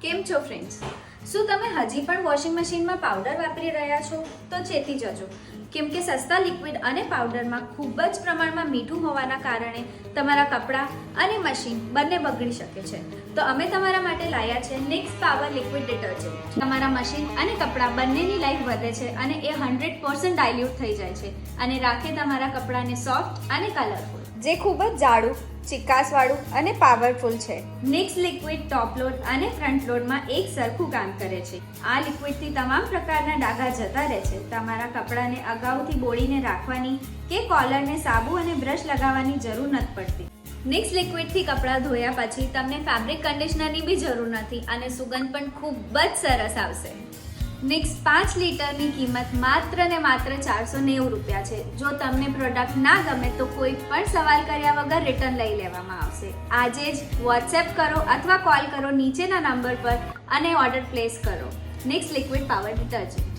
કેમ છો ફ્રેન્ડ્સ? શું તમે હજી પણ વોશિંગ મશીનમાં પાવડર વાપરી રહ્યા છો? તો ચેતી જજો, કેમ કે સસ્તા લિક્વિડ અને પાવડરમાં ખૂબ જ પ્રમાણમાં મીઠું હોવાના કારણે તમારા કપડાં અને મશીન બંને બગડી શકે છે. તો અમે તમારા માટે લાવ્યા છે નિક્સ પાવર લિક્વિડ ડિટર્જન્ટ. તમારા મશીન અને કપડાં બંનેની લાઈફ વધે છે અને એ 100% ડાયલ્યુટ થઈ જાય છે અને રાખે તમારા કપડાને સોફ્ટ અને કલરફુલ, જે ખૂબ જ જાડું, ચિકાસવાળું અને પાવરફુલ છે. નિક્સ લિક્વિડ ટોપ લોડ અને ફ્રન્ટ લોડમાં એક સરખું કામ કરે છે. આ લિક્વિડથી તમામ પ્રકારના ડાઘા જતા રહે છે. તમારા કપડાને અગાઉથી બોળીને રાખવાની કે કોલરને સાબુ અને બ્રશ લગાવવાની જરૂર નથી પડતી. નિક્સ લિક્વિડથી કપડાં ધોયા પછી તમને ફેબ્રિક કન્ડિશનરની બી જરૂર નથી અને સુગંધ પણ ખૂબ જ સરસ આવશે. નિક્સ 5 લીટરની કિંમત માત્ર ને માત્ર 490 રૂપિયા છે. જો તમને પ્રોડક્ટ ના ગમે તો કોઈ પણ સવાલ કર્યા વગર રિટર્ન લઈ લેવામાં આવશે. આજે જ વોટ્સએપ કરો અથવા કોલ કરો નીચેના નંબર પર અને ઓર્ડર પ્લેસ કરો. Nix liquid power detergent.